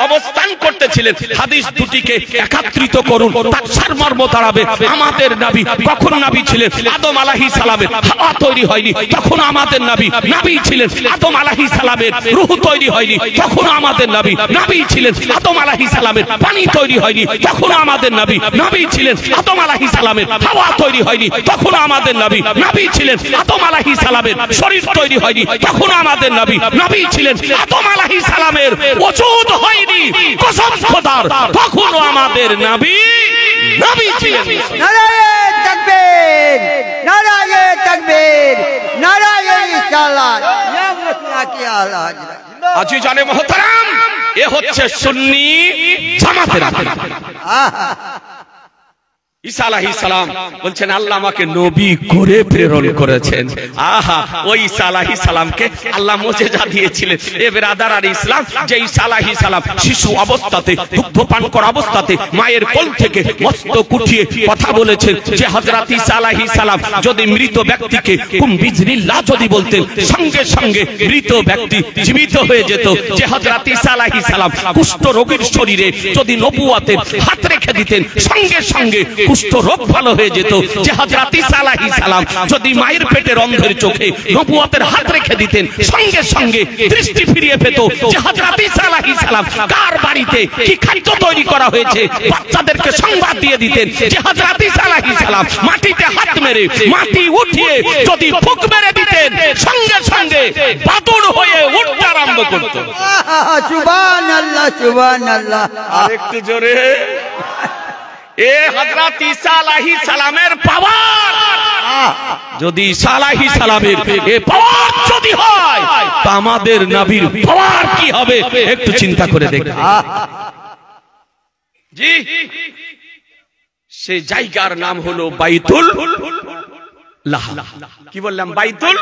A: অবস্থান করতেছিলেন। হাদিস দুটিকে একত্রিত করুন, তার সারমর্ম দাঁড়াবে আমাদের নবী কখন নবী ছিলেন, আদম আলাইহিস সালামের হাওয়া তৈরি হয়নি তখন আমাদের নবী নবী ছিলেন, আদম আলাইহিস সালামের রূহ তৈরি হয়নি তখন আমাদের নবী নবী ছিলেন, আদম আলাইহিস সালামের পানি তৈরি হয়নি তখন আমাদের নবী নবী ছিলেন, আদম আলাইহিস সালামের হাওয়া তৈরি হয়নি তখন আমাদের নবী নবী ছিলেন, আদম আলাইহিস সালামের শরীর তৈরি হয়নি তখন আমাদের নবী নবী ছিলেন, আদম আলাইহিস সালামের ওজুদ হয়নি কসম খোদার তখনও আমাদের নবী নবী ছিলেন।
B: নারায়ে তাকবীর, নারায়ে তাকবীর, নারায়ে রিসালাত, ইয়া মুসলিম কি আলা হযরত।
A: আজি জানে মোহতারাম, এ হচ্ছে সুন্নি জামাতের আকীদা। ঈসা আলাইহিস সালাম বলছেন আল্লাহ আমাকে নবী করে প্রেরণ করেছেন। আহা, ওই ঈসা আলাইহিস সালামকে আল্লাহ মুজিজা দিয়েছিলেন। এ ব্রাদার আর ইসলাম, যে ঈসা আলাইহিস সালাম শিশু অবস্থাতে দুগ্ধ পান করা অবস্থাতে মায়ের কোল থেকে মস্তক উঠিয়ে কথা বলেছেন যে হযরত ঈসা আলাইহিস সালাম যদি মৃত ব্যক্তিকে কুম বিজনিল্লাহ যদি বলতেন সঙ্গে সঙ্গে মৃত ব্যক্তি জীবিত হয়ে যেত। যে হযরত ঈসা আলাইহিস সালাম কুষ্ঠ রোগীর শরীরে যদি নবুয়তের হাত রেখে দিতেন সঙ্গে সঙ্গে কুষ্ঠ রোগ ভালো হয়ে যেত। যে হযরত ঈসা আলাইহিস সালাম যদি মায়ের পেটের অন্ধের চোখে নবুয়তের হাত রেখে দিতেন সঙ্গে সঙ্গে দৃষ্টি ফিরিয়ে পেত। যে হযরত ঈসা আলাইহিস সালাম কার বাড়িতে কি খাদ্য তৈরি করা হয়েছে বাচ্চাদেরকে সংবাদ দিয়ে দিতেন। যে হযরত ঈসা আলাইহিস সালাম মাটিতে হাত মেরে মাটি উঠিয়ে যদি ফুঁক মেরে দিতেন সঙ্গে সঙ্গে বাদুড় হয়ে উঠতে আরম্ভ করত।
B: সুবহানাল্লাহ, সুবহানাল্লাহ।
A: আরেকটু জোরে। এ হযরত ঈসা আলাইহিস সালামের পাওয়ার, যদি ঈসা আলাইহিস সালামের এ পাওয়ার যদি হয় তা আমাদের নবীর পাওয়ার কি হবে একটু চিন্তা করে দেখুন। জি, সেই জায়গার নাম হলো বাইতুল লাহা। কি বললাম? বাইতুল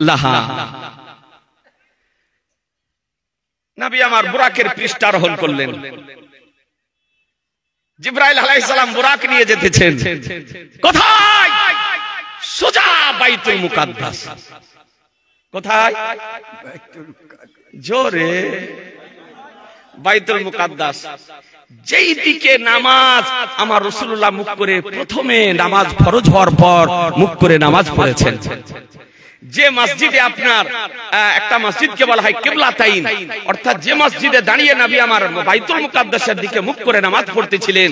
A: লাহা। নবী আমার বুরাকের পৃষ্ঠারোহণ করলেন। জিবরাইল আলাইহিস সালাম বুরাক নিয়ে যেতেছেন কোথায়? সোজা বাইতুল মুকাদ্দাস। কোথায়? জোরে। বাইতুল মুকাদ্দাস। যেই দিকে নামাজ আমার রাসূলুল্লাহ মুখ করে প্রথমে নামাজ ফরজ হওয়ার পর মুখ করে নামাজ পড়েছেন। যে মসজিদে আপনার একটা মসজিদকে বলা হয় কিবলাতাইন, অর্থাৎ যে মসজিদে দাঁড়িয়ে নবী আমার বাইতুল মুকাদ্দাসের দিকে মুখ করে নামাজ পড়তেছিলেন,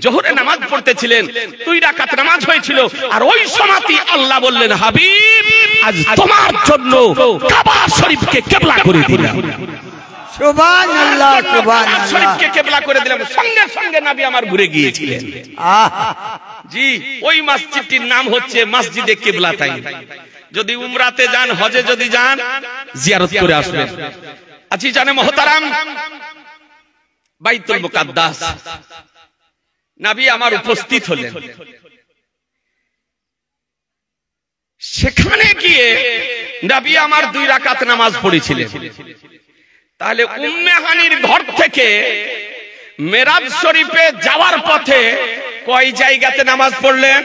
A: জোহরে নামাজ পড়তেছিলেন, 2 রাকাত নামাজ হয়েছিল। আর ওই সময়তে আল্লাহ বললেন, হাবিব আজ তোমার জন্য কাবা শরীফকে কিবলা করে দিলাম।
B: সুবহানাল্লাহ, সুবহানাল্লাহ।
A: শরীফকে কিবলা করে দিলাম। সঙ্গে সঙ্গে নবী আমার ঘুরে গিয়েছিলেন। জি, ওই মসজিদটির নাম হচ্ছে মসজিদে কিবলাতাইন। যদি উমরাতে যান, হজে যদি যান, জিয়ারত করে আসবেন। আচ্ছা জানে মোহতারাম, বাইতুল মুকাদ্দাস নবী আমার উপস্থিত হলেন। সেখানে গিয়ে নবী আমার 2 রাকাত নামাজ পড়েছিলেন। তাহলে উম্মে হানির ঘর থেকে মেরাজ শরীফে যাওয়ার পথে কয় জায়গাতে নামাজ পড়লেন?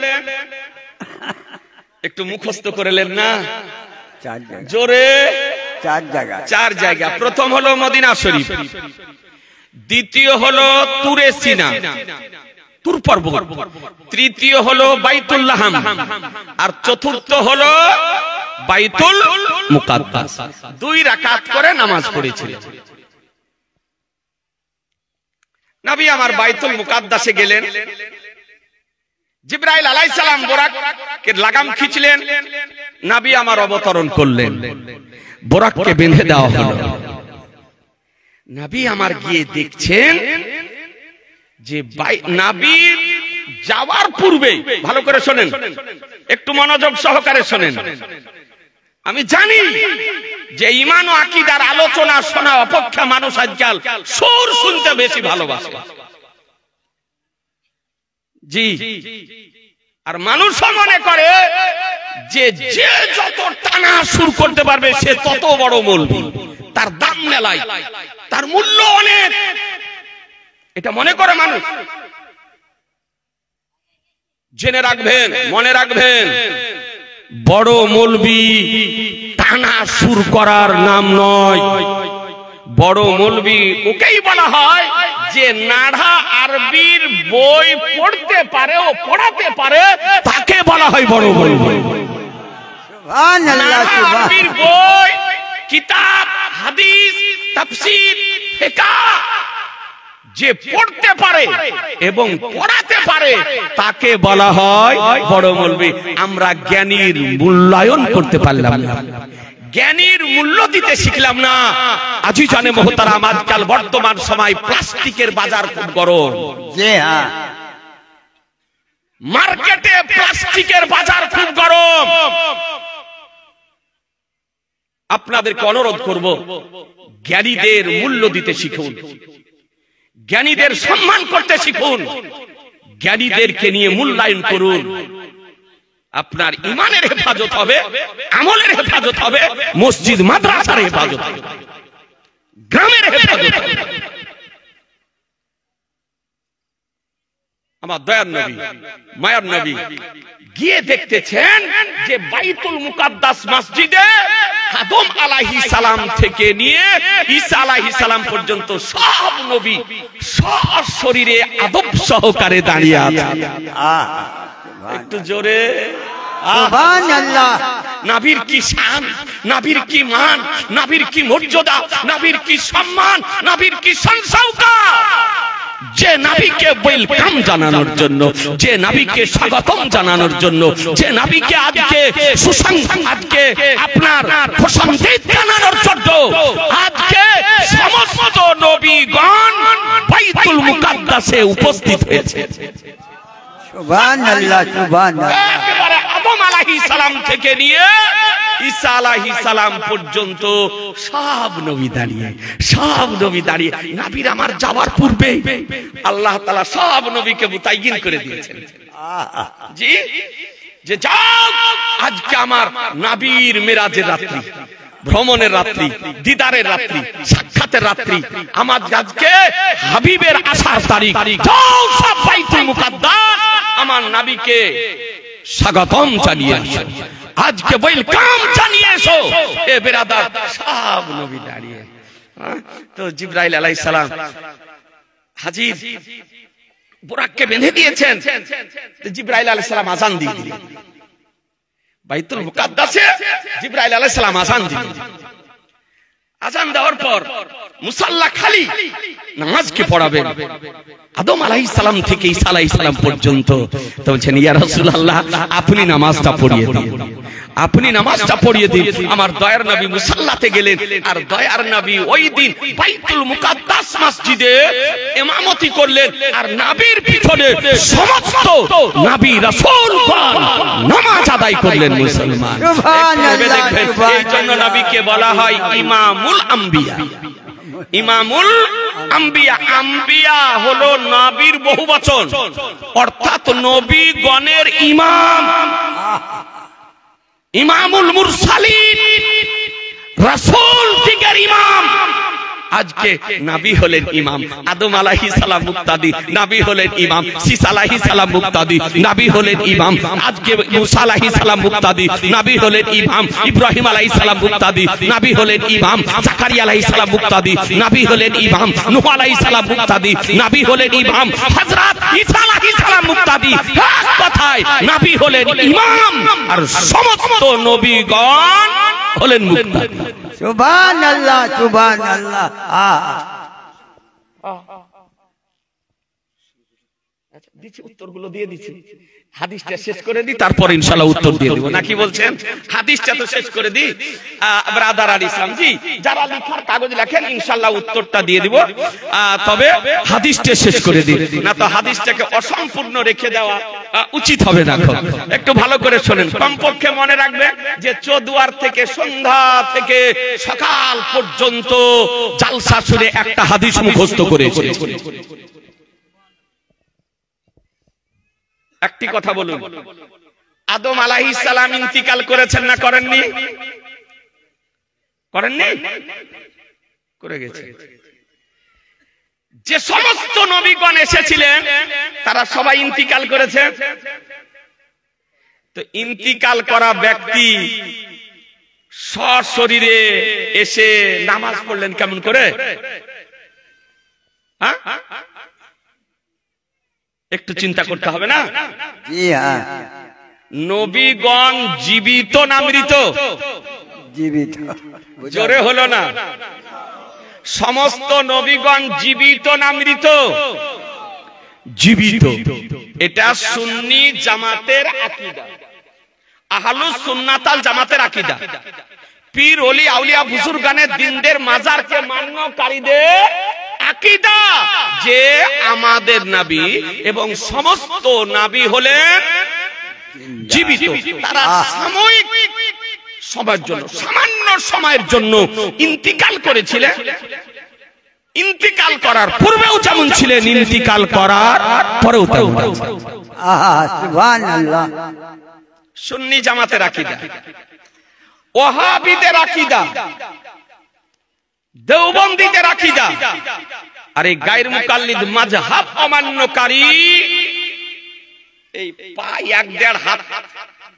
A: একটু মুখস্থ করেলেন না?
B: 4 জায়গা।
A: জোরে
B: 4 জায়গা।
A: 4 জায়গা। প্রথম হলো মদিনা শরীফ, দ্বিতীয় হলো তুরে সিনা, তুর পর্বত, তৃতীয় হলো বাইতুল লাহাম, আর চতুর্থ হলো বাইতুল মুকাদ্দাস। 2 রাকাত করে নামাজ পড়েছিলেন। নবী আমার বাইতুল মুকাদ্দাসে গেলেন। জিবরাইল আলাইহিস সালাম বোরাককে লাগাম খিঁচলেন, নবী আমার অবতরণ করলেন, বোরাককে বেঁধে দেওয়া হলো। নবী আমার গিয়ে দেখছেন যে নবী যাওয়ার পূর্বে, ভালো করে শোনেন, একটু মনোযোগ সহকারে শোনেন। আমি জানি যে ঈমান ও আকীদার আলোচনা শোনা অপেক্ষা মানুষ আজকাল সুর শুনতে বেশি ভালোবাসে। জি, আর মানুষও মনে করে যে যে যত টানা সুর করতে পারবে সে তত বড় মৌলবি, তার দাম মেলায়, তার মূল্য অনেক, এটা মনে করে মানুষ। জেনে রাখবেন, মনে রাখবেন, বড় মৌলবি টানা সুর করার নাম নয়। বড় মৌলবি ওকেই বলা হয় যে নাড়া আরবির বই পড়তে পারে ও পড়াতে পারে, তাকে বলা হয় বড় মৌলবি।
B: সুবহানাল্লাহ।
A: আরবির বই, কিতাব, হাদিস, তাফসীর, ফিকহ যে পড়তে পারে এবং পড়াতে পারে তাকে বলা হয় বড় মৌলবি। আমরা জ্ঞানীর মূল্যায়ন করতে পারলাম না, জ্ঞানীর মূল্য দিতে শিখলাম না। আজি জানে মোহতারাম, আজকাল বর্তমান সময় প্লাস্টিকের বাজার খুব গরম।
B: জি হ্যাঁ,
A: মার্কেটে প্লাস্টিকের বাজার খুব গরম। আপনাদেরকে অনুরোধ করব, জ্ঞানীদের মূল্য দিতে শিখুন, জ্ঞানীদের সম্মান করতে শিখুন, জ্ঞানীদেরকে নিয়ে মূল্যায়ন করুন। আপনার ঈমানের হেফাজত হবে, আমলের হেফাজত হবে, মসজিদ মাদ্রাসার হেফাজত হবে, গ্রামের হেফাজত হবে। আমার দয়ার নবী, মায়ার নবী গিয়ে দেখতেছেন যে বাইতুল মুকাদ্দাস মসজিদে আদম আলাইহিস সালাম থেকে নিয়ে ঈসা আলাইহিস সালাম পর্যন্ত সব নবী সশরীরে আদব সহকারে দাঁড়িয়ে আছে। একটু জোরে
B: সুবহানাল্লাহ।
A: নবীর কি শান, নবীর কি মান, নবীর কি মর্যাদা, নবীর কি সম্মান, নবীর কি সংসৌকা। যে নবীকে ওয়েলকাম জানানোর জন্য, যে নবীকে স্বাগতম জানানোর জন্য, যে নবীকে আজকে আজকে আপনার প্রশংসিত জানানোর জন্য আজকে সমস্ত নবীগণ বাইতুল মুকাদ্দাসে উপস্থিত হয়েছে।
B: সুবহানাল্লাহ, সুবহানাল্লাহ।
A: একেবারে আদম আলাইহিস সালাম থেকে নিয়ে ঈসা আলাইহিস সালাম পর্যন্ত সব নবী দাঁড়িয়ে, সব নবী দাঁড়িয়ে। নবীর আমার যাওয়ার পূর্বে আল্লাহ তাআলা সব নবীকে মুতায়্যিন করে দিয়েছেন। জি, যে যাও, আজকে আমার নবীর মেরাজের রাত্রি, ভ্রমণের রাত্রি, দিদারের রাত্রি, সাক্ষাতের রাত্রি, আমার আজকে হাবিবের আসার তারিখ। যাও সব বাইতুল মুকাদ্দাস আমার নবীকে স্বাগতম জানিয়ে আসো, আজকে ওয়েলকাম জানিয়ে এসো। এ বেরাদার, সব নবী দাঁড়িয়ে। তো জিবরাইল আলাইহিস সালাম হাজির, বুরাককে বেঁধে দিয়েছেন। জিবরাইল আলাইহিস সালাম আযান দিয়ে দিলেন বাইতুল মুকাদ্দাসে। জিবরাইল আলাইহিস সালাম আযান দিলেন। আযান দেওয়ার পর মুসাল্লা খালি, নামাজ কে পড়াবেন? আদম আলাইহিস সালাম থেকে ঈসা আলাইহিস সালাম পর্যন্ত। তো বলছেন, ইয়া রাসূলুল্লাহ, আপনি নামাজটা পড়িয়ে দিন, আপনি নামাজটা পড়িয়ে দিন। আমার দয়ার নবী মুসাল্লাতে গেলেন, আর দয়ার নবী ওই দিন বাইতুল মুকাদ্দাস মসজিদে ইমামতি করলেন, আর নবীর পিছনে সমস্ত নবী রাসূলগণ নামাজ আদায় করলেন মুসলমান।
B: সুবহানাল্লাহ,
A: এই জন্য নবীকে বলা হয় ইমামুল আম্বিয়া। ইমামুল আম্বিয়া, আম্বিয়া হলো নবীর বহুবচন, অর্থাৎ নবীগণের ইমাম। ইমামুল মুরসালিন, রাসূল দিগের ইমাম। আজকে নবী হলেন ইমাম, আদম আলাইহিস সালাম মুক্তাদি, নবী হলেন ইমাম। ঈসা আলাইহিস সালাম মুক্তাদি, নবী হলেন ইমাম। আজকে মুসা আলাইহিস সালাম মুক্তাদি, নবী হলেন ইমাম। ইব্রাহিম আলাইহিস সালাম মুক্তাদি, নবী হলেন ইমাম। জাকারিয়া আলাইহিস সালাম মুক্তাদি, নবী হলেন ইমাম। নূহ আলাইহিস সালাম মুক্তাদি, নবী হলেন ইমাম। হযরত ঈসা আলাইহিস সালাম মুক্তাদি, এক কথায় নবী হলেন ইমাম, আর সমস্ত নবীগণ হলেন মুক্তাদি।
B: সুবহানাল্লাহ, সুবহানাল্লাহ।
A: আচ্ছা, দিচ্ছি উত্তরগুলো দিয়ে দিচ্ছি। হাদিসটা শেষ করে দিই, তারপর ইনশাআল্লাহ উত্তর দিয়ে দেব, নাকি বলছেন? হাদিসটা তো শেষ করে দিই। ব্রাদার আল ইসলাম জি, যারা লেখার কাগজ লেখেন ইনশাআল্লাহ উত্তরটা দিয়ে দিব, তবে হাদিসটা শেষ করে দিই, না তো হাদিসটাকে অসম্পূর্ণ রেখে দেওয়া উচিত হবে না। একটু ভালো করে শোনেন, কমপক্ষে মনে রাখবেন যে চৌদুয়ার থেকে সন্ধ্যা থেকে সকাল পর্যন্ত জালসা শুনে একটা হাদিস মুখস্থ করেছে। একটি কথা বলুন, আদম আলাইহিস সালাম ইন্তিকাল করেছেন না করেননি? করেননি? করে গেছে। যে সমস্ত নবীগণ এসেছিলেন তারা সবাই ইন্তিকাল করেছে। তো ইন্তিকাল করা ব্যক্তি সশরীরে এসে নামাজ পড়লেন কেমন করে? হ্যাঁ, একটু চিন্তা করতে হবে না?
B: জি হ্যাঁ।
A: নবীগণ জীবিত না মৃত?
B: জীবিত।
A: জোরে হলো না? সমস্ত নবীগণ জীবিত না মৃত? জীবিত। এটা সুন্নি জামাতের আকীদা, আহলুস সুন্নাত আল জামাতের আকীদা। পীর ওলি আউলিয়া বুজুর্গানের দিনদের মাজারকে মান্যকারীদের আকীদা যে আমাদের নবী এবং সমস্ত নবী হলেন জীবিত। তারা সাময়িক সময়ের জন্য, সামান্য সময়ের জন্য ইন্তিকাল করেছিলেন। ইন্তিকাল করার পূর্বেও যেমন ছিলেন, ইন্তিকাল করার পরেও তেমন।
B: সুবহানাল্লাহ।
A: সুন্নি জামাতের আকীদা, ওয়াহাবিদের আকীদা, দেওবন্দীদের আকীদা, আর এই গায়র মুকাল্লিদ মাযহাব অমান্যকারী এই পা 1.5 হাত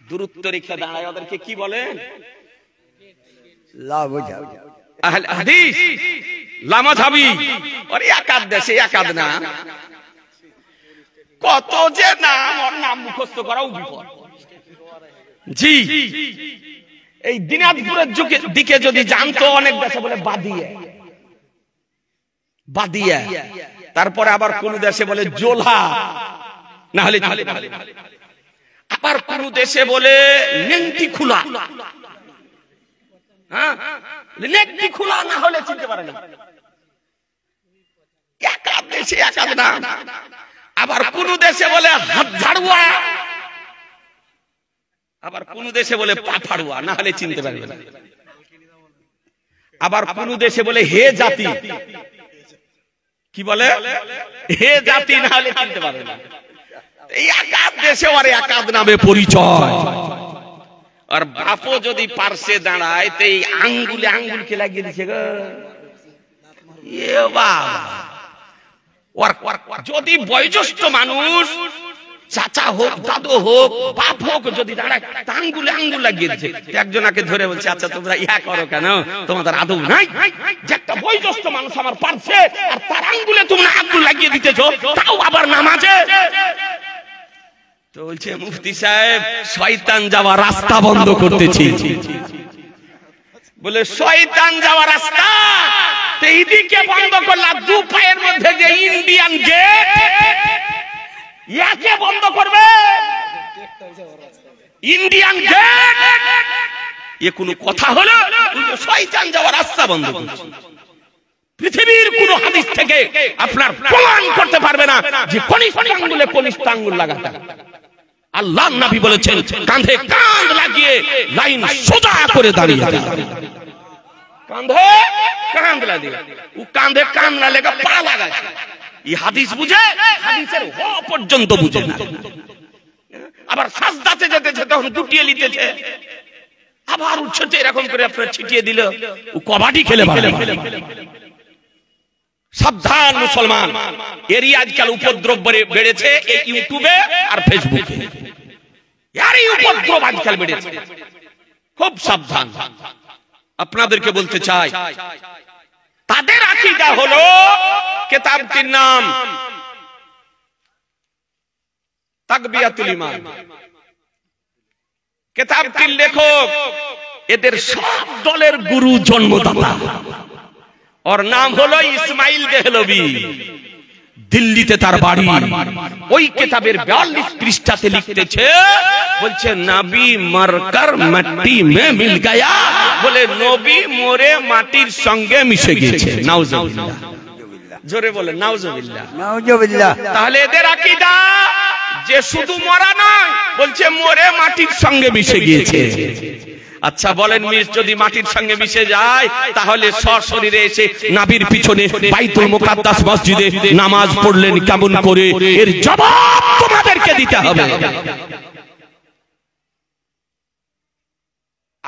A: দূরত্ব রেখে দাঁড়ায়, ওদেরকে কি বলেন? আহলে হাদিস, লামাযহাবী। আর একাদ দেশে একাদ না, কত যে নাম, ওর নাম মুখস্থ করাও বিপদ। জি, এই দিনাজপুরের দিকে যদি জানতো, অনেক দেশে বলে বাদিয়া, বাদিয়া। তারপরে আবার কোন দেশে বলে জোলা, না হলে আবার কোন দেশে বলে নেংটি খোলা। হ্যাঁ, নেংটি খোলা না হলে চিনতে পারে না। একাদ দেশে একাদ না। আবার কোন দেশে বলে হাত ঝাড়ুয়া, আবার কোন দেশে বলে পা ফাড়ুয়া, না হলে চিনতে পারবে না। আবার কোন দেশে বলে হে জাতি, কি বলে? হে জাতি, না হলে চিনতে পারবে না। এই একাদ দেশে আর একাদ নামে পরিচয়। আর বাপও যদি পার্শ্বে দাঁড়ায়, তো এই আঙ্গুলে আঙ্গুলকে লাগিয়ে দিচ্ছে গো। এ বাবা, যদি বয়োজ্যেষ্ঠ মানুষ, চাচা হোক, দাদু হোক, বাপ হোক, যদি দাঁড়ায়, আঙ্গুলে আঙ্গুল লাগিয়ে দিচ্ছে। একজনকে ধরে বলছে, আচ্ছা তোমরা ইহা করো কেন, তোমাদের আদব নাই? যে একটা বয়োজ্যেষ্ঠ মানুষ আমার পারছে, আর তার আঙ্গুলে তোমরা আঙ্গুল লাগিয়ে দিতেছো, তাও আবার নামাজে। তো বলছে মুফতি সাহেব, শয়তান যাওয়া রাস্তা বন্ধ করতেছি। বলে শয়তান যাওয়া রাস্তা এইদিকে বন্ধ করলা, দু পায়ের মধ্যে যে ইন্ডিয়ান গেট, ইয়াকে বন্ধ করবে? ইন্ডিয়ান গেট, এ কোন কথা হলো? শয়তান যাওয়া রাস্তা বন্ধ করছে। পৃথিবীর কোন হাদিস থেকে আপনার প্রমাণ করতে পারবে না যে কনিষ্ঠ আঙ্গুলে কনিষ্ঠ আঙ্গুল লাগাতে। আল্লাহর নবী বলেছেন, কাঁধে কাঁধ লাগিয়ে লাইন সোজা করে দাঁড়িয়ে। কাঁধে কাঁধ লাগে, ও কাঁধে কান না লেগে পা লাগাচ্ছে। এই হাদিস বুঝে? হাদিসের হ পর্যন্ত বুঝে না। আবার সাজদাতে যেতেছে তখন গুটিয়ে নিতেছে, আবার উঠছে এরকম করে আপনার ছিটিয়ে দিল, ও কবাডি খেলে ভালো। সাবধান মুসলমান, এরই আজকাল উপদ্রব বেড়েছে এই ইউটিউবে আর ফেসবুকে, এরই উপদ্রব আজকাল বেড়েছে। খুব সাবধান। আপনাদেরকে বলতে চাই, তাদের আকীদা হলো, কিতাবটির নাম তাকবিয়াতুল ঈমান, কিতাবটির লেখক এদের সব দলের গুরু জন্মদাতা, ওর নাম হলো ইসমাইল দেহলভী। দিল্লিতে তার বাড়ি। ওই কিতাবের 42 পৃষ্ঠাতে লিখতেছে, বলছে নবী মরকর মাটি মে মিল গয়া, বলে নবী মরে মাটির সঙ্গে মিশে গেছে। নাউজুবিল্লাহ, জোরে বলে নাউজুবিল্লাহ।
B: নাউজুবিল্লাহ।
A: তাহলে এদের আকীদা যে শুধু মরা নয়, বলছে মরে মাটির সঙ্গে মিশে গিয়েছে। আচ্ছা বলেন, যদি মাটির সঙ্গে মিশে যায়, তাহলে সশরীরে এসে নবীর পিছনে বাইতুল মুকাদ্দাস মসজিদে নামাজ পড়লেন কেমন করে? এর জবাব তোমাদেরকে দিতে হবে।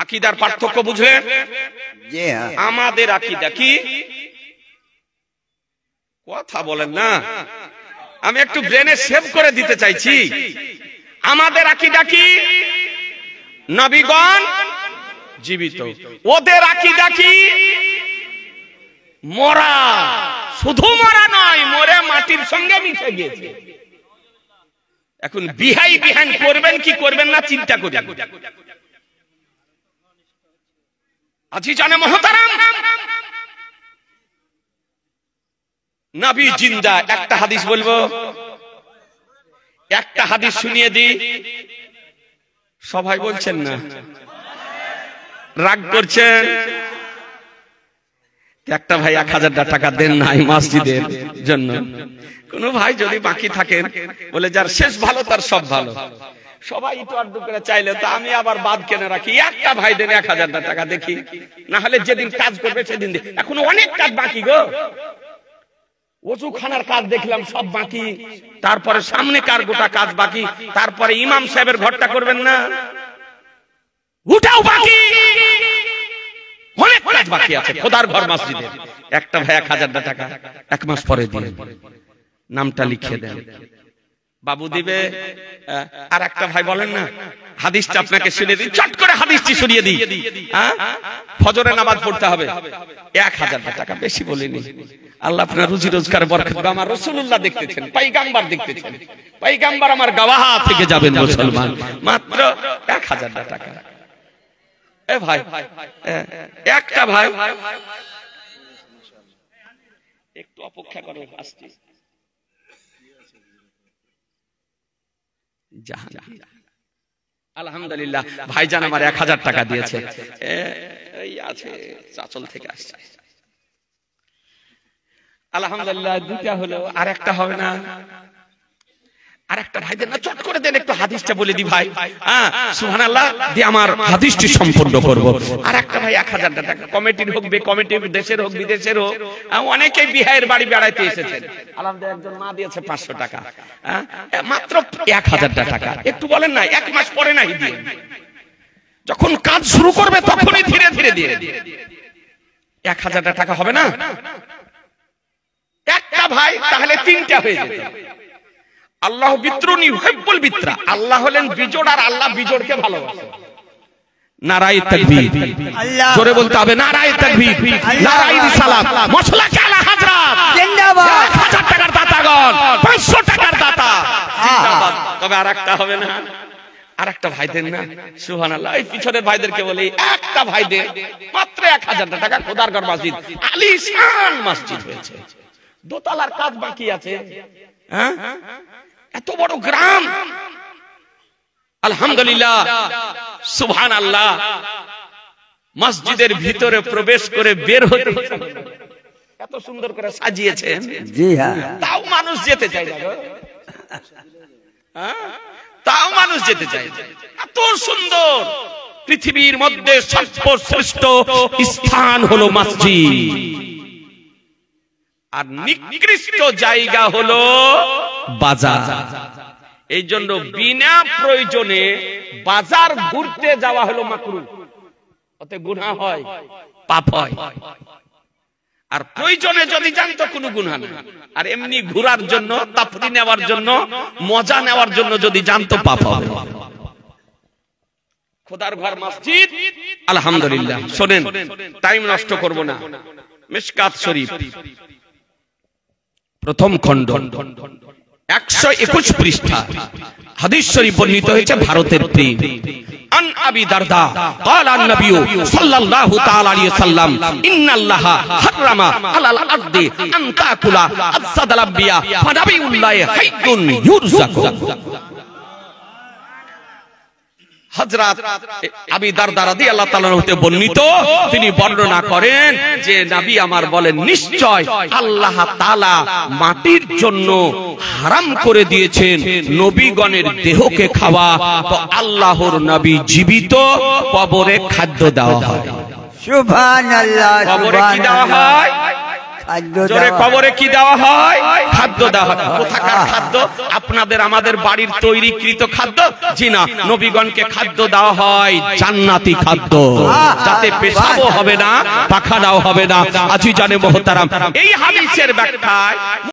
A: আকীদার পার্থক্য বুঝলেন?
B: জি হ্যাঁ।
A: আমাদের আকীদা কি? কথা বলেন না, আমি একটু ব্রেনে সেভ করে দিতে চাইছি। আমাদের আকীদা কি? নবীগণ জীবিত। ওদের আকীদা কি? মরা। শুধু মরা নয়, মরে মাটির সঙ্গে মিশে গিয়েছে। এখন বিহাই বিহান করবেন কি করবেন না চিন্তা করি। আজিজানে মুহতারাম, নবী জিন্দা। একটা হাদিস বলবো, একটা হাদিস শুনিয়ে দিই। সবাই বলছেন না, রাগ করছেন। একটা ভাই 1000 টাকা দেন নাই মসজিদের জন্য। কোন ভাই যদি বাকি থাকেন, বলে যার শেষ ভালো তার সব ভালো। সবাই তো আর করে চাইলে তো আমি আবার বাদ কেনে রাখি। একটা ভাই দেন 1000 টাকা, দেখি না হলে যেদিন কাজ করবে সেদিন। এখন অনেক কাজ বাকি গো। ওযু খানার কাজ দেখলাম সব বাকি, তারপরে সামনে কার গোটা কাজ বাকি, তারপরে ইমাম সাহেবের ঘরটা করবেন না, ওটাও বাকি। অনেক কাজ বাকি আছে খোদার ঘর মসজিদে। একটা ভাই 1000 টাকা 1 মাস পরে দিন, নামটা লিখে দেন, বাবু দিবে। আর একটা ভাই বলেন না, হাদিসটা আপনাকে শুনিয়ে দিই, চট করে হাদিসটি শুনিয়ে দিই। ফজরের নামাজ পড়তে হবে, 1000 টাকা, বেশি বলিনি। আল্লাহ আপনার রুজি রোজগার বরকত দাও। আমার রাসূলুল্লাহ দেখতেছেন, পয়গম্বর দেখতেছেন, পয়গম্বর আমার গওয়াহ থেকে যাবেন মুসলমান। মাত্র 1000 টাকা। এ ভাই, একটা ভাই একটু অপেক্ষা করো, আসছি। আলহামদুলিল্লাহ, ভাইজান আমার 1000 টাকা দিয়েছে। এই আছে চাচল থেকে আসছে। আলহামদুলিল্লাহ, দুটা হলো, আর একটা হবে না? আর একটা ভাই দেন না, চট করে দেন, একটু হাদিসটা বলে দি ভাই। সুবহানাল্লাহ, দিয়ে আমার হাদিসটি সম্পূর্ণ করব। আর একটা ভাই 1000 টাকা, কমিটির হোক, বে কমিটির, দেশের হোক বিদেশের হোক, অনেকেই বিহাইয়ের বাড়ি বেড়াইতে এসেছেন। আলহামদুলিল্লাহ, একজন মা দিয়েছে 500 টাকা, মাত্র 1000 টাকা। একটু বলেন না, 1 মাস পরে নাই দিয়ে, যখন কাজ শুরু করবে তখনই ধীরে ধীরে দিয়ে। 1000 টাকা হবে না? একটা ভাই তাহলে 3টা হয়ে যেত। আল্লাহ বিত্রুনি ইউহিব্বুল বিত্রা, আল্লাহ হলেন বিজোড় আর আল্লাহ বিজোড়কে ভালোবাসে। নারায়ে তাকবীর, জোরে বলতে হবে নারায়ে তাকবীর, নারায়ে রিসালাত, মাসলাকে আলা হযরত জিন্দাবাদ। 1000 টাকার দাতাগণ, 500 টাকার দাতা জিন্দাবাদ। তবে আরেকটা হবে না? আরেকটা ভাই দেন না? সুবহানাল্লাহ। এই পিছনের ভাইদেরকে বলি, একটা ভাই দেন, মাত্র 1000 টাকা। খোদার ঘর মসজিদ, আলিশান মসজিদ হয়েছে, দোতলার কাজ বাকি আছে। এত বড় গ্রাম, আলহামদুলিল্লাহ, সুবহানাল্লাহ। মসজিদের ভিতরে প্রবেশ করে বের হতে এত সুন্দর করে সাজিয়েছেন।
B: জি হ্যাঁ।
A: তাও মানুষ যেতে চায় না, তাও মানুষ যেতে চায়। এত সুন্দর পৃথিবীর মধ্যে সর্বশ্রেষ্ঠ স্থান হলো মসজিদ, আর নিকৃষ্ট জায়গা হলো বাজার। এই জন্য বিনা প্রয়োজনে বাজার ঘুরতে যাওয়া হলো মাকরুহ, ওতে গুনাহ হয়, পাপ হয়। আর প্রয়োজনে যদি যান তো কোনো গুনাহ নেই, আর এমনি ঘোরার জন্য, তাফরি নেওয়ার জন্য, মজা নেওয়ার জন্য যদি যান তো পাপ হবে। খোদার ঘর মসজিদ, আলহামদুলিল্লাহ। শোনেন, টাইম নষ্ট করব না। মিশকাত শরীফ প্রথম খণ্ড 121 পৃষ্ঠা, হাদিস শরীফ বর্ণিত হয়েছে ভারতের প্রেম। আন আবি দারদা قال النبي صلى الله تعالى عليه وسلم ان الله حرم على الارض ان تاكل اجساد الانبياء فنبي الله حي يرزق। হযরত আবি দারদা রাদিয়াল্লাহু তাআলা হতে বর্ণিত, তিনি বর্ণনা করেন যে নবী আমার বলেন, নিশ্চয় আল্লাহ তাআলা মাটির জন্য হারাম করে দিয়েছেন নবীগণের দেহকে খাওয়া। তো আল্লাহর নবী জীবিত, কবরে খাদ্য দেওয়া হয়।
B: সুবহানাল্লাহ,
A: কবরে কি দেওয়া হয়? জোরে, কবরে কি দেওয়া হয়? খাদ্য দেওয়া হয়। কোথাকার খাদ্য? আপনাদের আমাদের বাড়ির তৈরিকৃত খাদ্য? জি না, নবীগণকে খাদ্য দেওয়া হয় জান্নাতি খাদ্য, যাতে পেশাবও হবে না, পাখানাও হবে না। আজিজানে মোহতারাম, এই হাদিসের ব্যাখ্যায়